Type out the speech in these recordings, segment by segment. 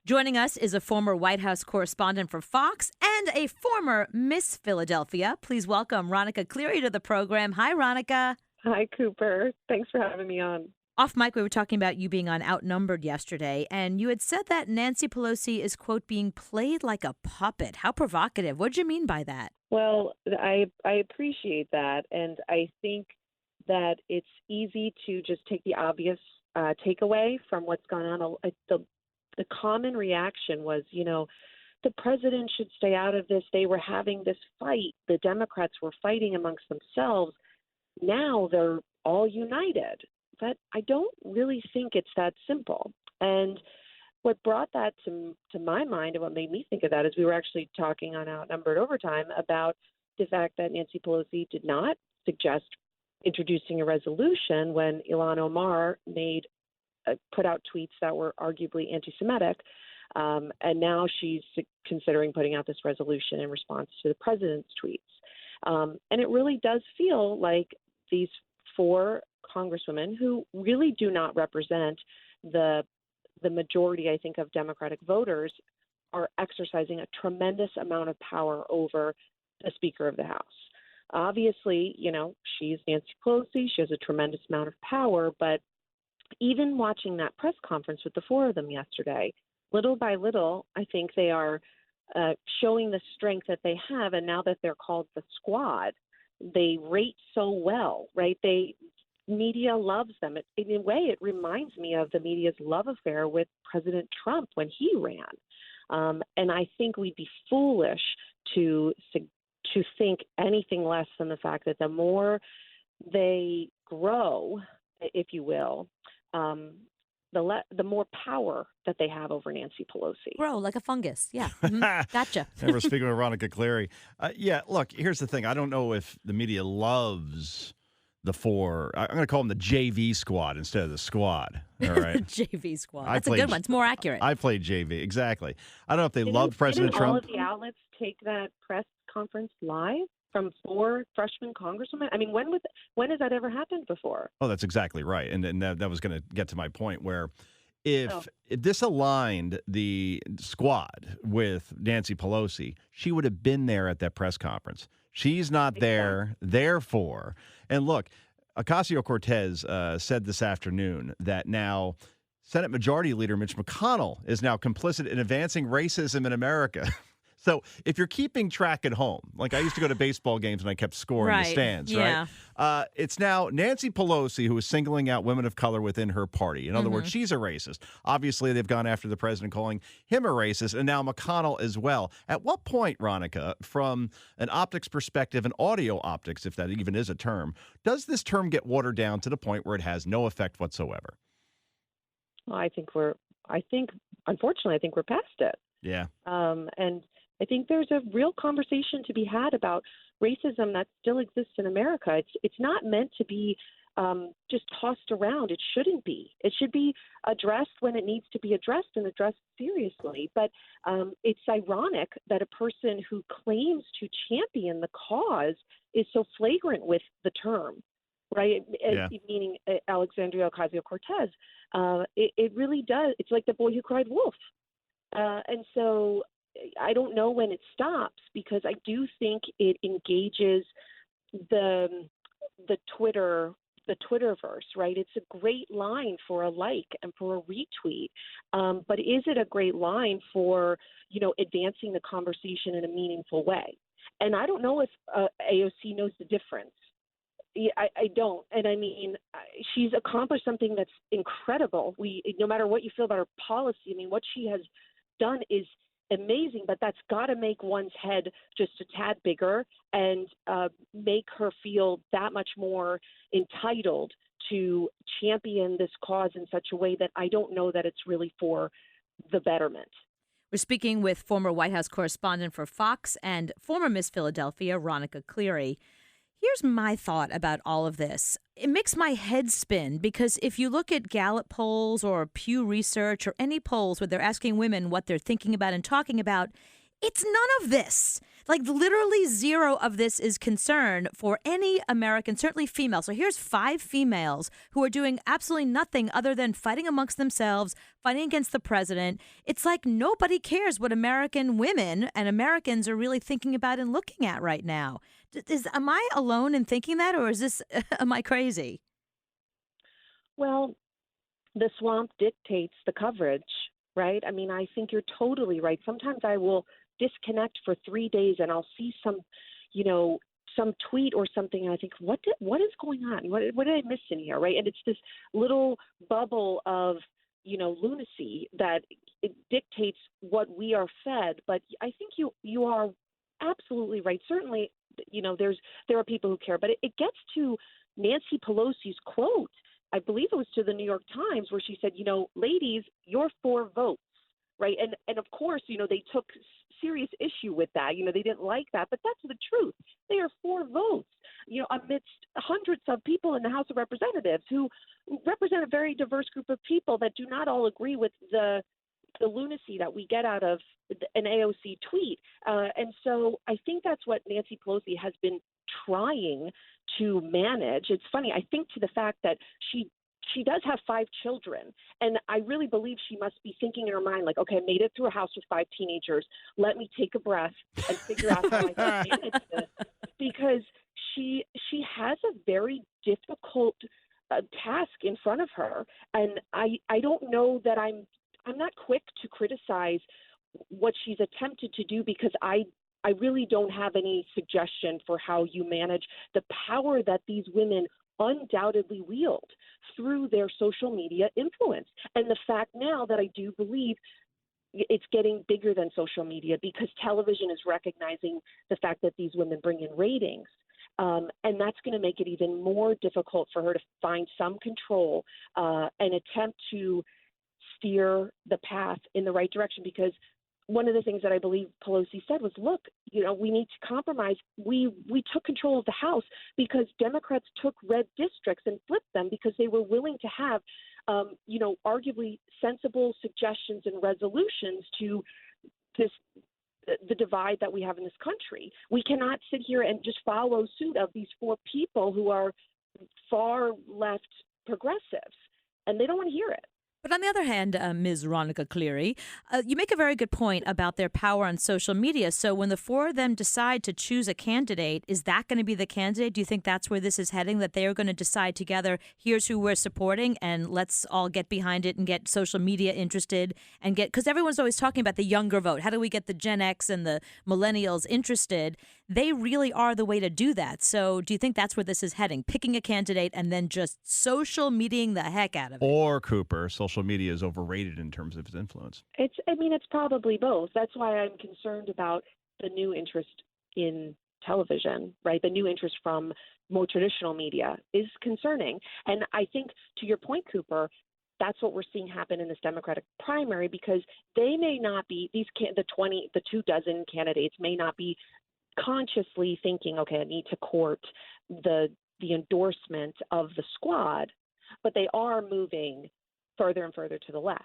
Joining us is a former White House correspondent for Fox and a former Miss Philadelphia. Please welcome Ronica Cleary to the program. Hi, Ronica. Hi, Cooper. Thanks for having me on. Off mic, we were talking about you being on Outnumbered yesterday, and you had said that Nancy Pelosi is, quote, being played like a puppet. How provocative. What did you mean by that? Well, I appreciate that, and I think that it's easy to just take the obvious takeaway from what's gone on. The common reaction was, the president should stay out of this. They were having this fight. The Democrats were fighting amongst themselves. Now they're all united. But I don't really think it's that simple. And what brought that to my mind and what made me think of that is we were actually talking on Outnumbered Overtime about the fact that Nancy Pelosi did not suggest introducing a resolution when Ilhan Omar put out tweets that were arguably anti-Semitic. And now she's considering putting out this resolution in response to the president's tweets. And it really does feel like these four congresswomen who really do not represent the majority, I think, of Democratic voters are exercising a tremendous amount of power over the Speaker of the House. Obviously, she's Nancy Pelosi. She has a tremendous amount of power. But even watching that press conference with the four of them yesterday, little by little, I think they are showing the strength that they have. And now that they're called the squad, they rate so well, right? Media loves them. In a way, it reminds me of the media's love affair with President Trump when he ran. And I think we'd be foolish to think anything less than the fact that the more they grow, if you will, the more power that they have over Nancy Pelosi. Grow like a fungus. Yeah. Gotcha. And we're speaking with Ronica Cleary. Look, here's the thing. I don't know if the media loves the four. I'm going to call them the JV squad instead of the squad. All right. The JV squad. That's a good one. It's more accurate. I played JV. Exactly. I don't know if they loved President Trump. All of the outlets take that press conference live from four freshman congresswomen? I mean, when has that ever happened before? Oh, that's exactly right. And that was going to get to my point where if this aligned the squad with Nancy Pelosi, she would have been there at that press conference. She's not there, therefore. And look, Ocasio-Cortez said this afternoon that now Senate Majority Leader Mitch McConnell is now complicit in advancing racism in America. So if you're keeping track at home, like I used to go to baseball games and I kept score in the stands, right? It's now Nancy Pelosi who is singling out women of color within her party. In other words, she's a racist. Obviously, they've gone after the president, calling him a racist, and now McConnell as well. At what point, Ronica, from an optics perspective and audio optics, if that even is a term, does this term get watered down to the point where it has no effect whatsoever? Well, unfortunately, I think we're past it. Yeah. And I think there's a real conversation to be had about racism that still exists in America. It's not meant to be just tossed around. It shouldn't be. It should be addressed when it needs to be addressed and addressed seriously. But it's ironic that a person who claims to champion the cause is so flagrant with the term, right? Yeah. Meaning Alexandria Ocasio-Cortez. It really does. It's like the boy who cried wolf. And so I don't know when it stops, because I do think it engages the Twitterverse, right? It's a great line for a like and for a retweet, but is it a great line for advancing the conversation in a meaningful way? And I don't know if AOC knows the difference. I don't. And I mean, she's accomplished something that's incredible. No matter what you feel about her policy, I mean, what she has done is amazing, but that's got to make one's head just a tad bigger and make her feel that much more entitled to champion this cause in such a way that I don't know that it's really for the betterment. We're speaking with former White House correspondent for Fox and former Miss Philadelphia, Ronica Cleary. Here's my thought about all of this. It makes my head spin because if you look at Gallup polls or Pew Research or any polls where they're asking women what they're thinking about and talking about, it's none of this. Like literally zero of this is concern for any American, certainly female. So here's 5 females who are doing absolutely nothing other than fighting amongst themselves, fighting against the president. It's like nobody cares what American women and Americans are really thinking about and looking at right now. Am I alone in thinking that, or is this, am I crazy? Well, the swamp dictates the coverage, right? I mean, I think you're totally right. Sometimes I will disconnect for 3 days and I'll see some tweet or something, and I think, what is going on? What did I miss in here, right? And it's this little bubble of lunacy that it dictates what we are fed. But I think you are absolutely right. Certainly, there are people who care, but it gets to Nancy Pelosi's quote. I believe it was to the New York Times, where she said, ladies, you're 4 votes, right? And of course, they took serious issue with that. They didn't like that, but that's the truth. They are 4 votes, amidst hundreds of people in the House of Representatives who represent a very diverse group of people that do not all agree with the lunacy that we get out of an AOC tweet. And so I think that's what Nancy Pelosi has been trying to manage. It's funny, I think, to the fact that she does have 5 children, and I really believe she must be thinking in her mind, like, okay, I made it through a house with 5 teenagers. Let me take a breath and figure out how I can manage this, because she has a very difficult task in front of her, and I don't know that I'm not quick to criticize what she's attempted to do, because I really don't have any suggestion for how you manage the power that these women undoubtedly wield through their social media influence. And the fact now that I do believe it's getting bigger than social media, because television is recognizing the fact that these women bring in ratings. And that's going to make it even more difficult for her to find some control and attempt to steer the path in the right direction. Because one of the things that I believe Pelosi said was, look, we need to compromise. We took control of the House because Democrats took red districts and flipped them because they were willing to have, arguably sensible suggestions and resolutions to the divide that we have in this country. We cannot sit here and just follow suit of these 4 people who are far left progressives, and they don't want to hear it. But on the other hand, Ms. Ronica Cleary, you make a very good point about their power on social media. So when the 4 of them decide to choose a candidate, is that going to be the candidate? Do you think that's where this is heading, that they are going to decide together, here's who we're supporting, and let's all get behind it and get social media interested and because everyone's always talking about the younger vote. How do we get the Gen X and the millennials interested? They really are the way to do that. So do you think that's where this is heading, picking a candidate and then just social mediaing the heck out of it? Or, Cooper, social media is overrated in terms of its influence. It's probably both. That's why I'm concerned about the new interest in television, right? The new interest from more traditional media is concerning. And I think, to your point, Cooper, that's what we're seeing happen in this Democratic primary, because they may not be, the 24 candidates may not be consciously thinking, okay, I need to court the endorsement of the squad, but they are moving further and further to the left.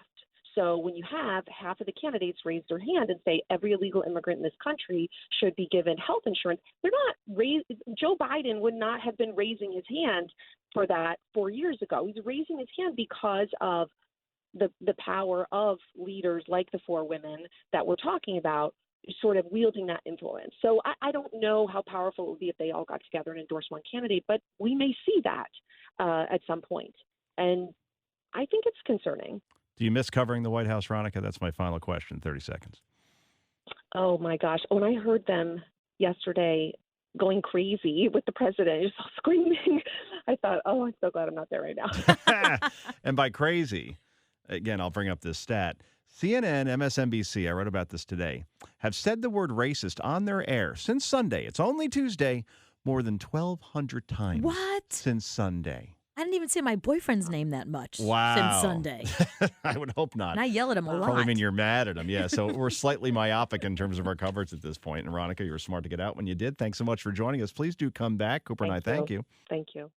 So when you have half of the candidates raise their hand and say every illegal immigrant in this country should be given health insurance, Joe Biden would not have been raising his hand for that 4 years ago. He's raising his hand because of the power of leaders like the 4 women that we're talking about, sort of wielding that influence. So I don't know how powerful it would be if they all got together and endorsed one candidate, but we may see that at some point. And I think it's concerning. Do you miss covering the White House, Ronica? That's my final question, 30 seconds. Oh, my gosh. When I heard them yesterday going crazy with the president, just all screaming, I thought, oh, I'm so glad I'm not there right now. And by crazy, again, I'll bring up this stat. CNN, MSNBC, I wrote about this today, have said the word racist on their air since Sunday. It's only Tuesday, more than 1,200 times. What? Since Sunday. I didn't even say my boyfriend's name that much Wow. since Sunday. I would hope not. And I yell at him a lot. Probably mean you're mad at him. Yeah, so we're slightly myopic in terms of our coverage at this point. And Ronica, you were smart to get out when you did. Thanks so much for joining us. Please do come back. Cooper and I thank you. Thank you.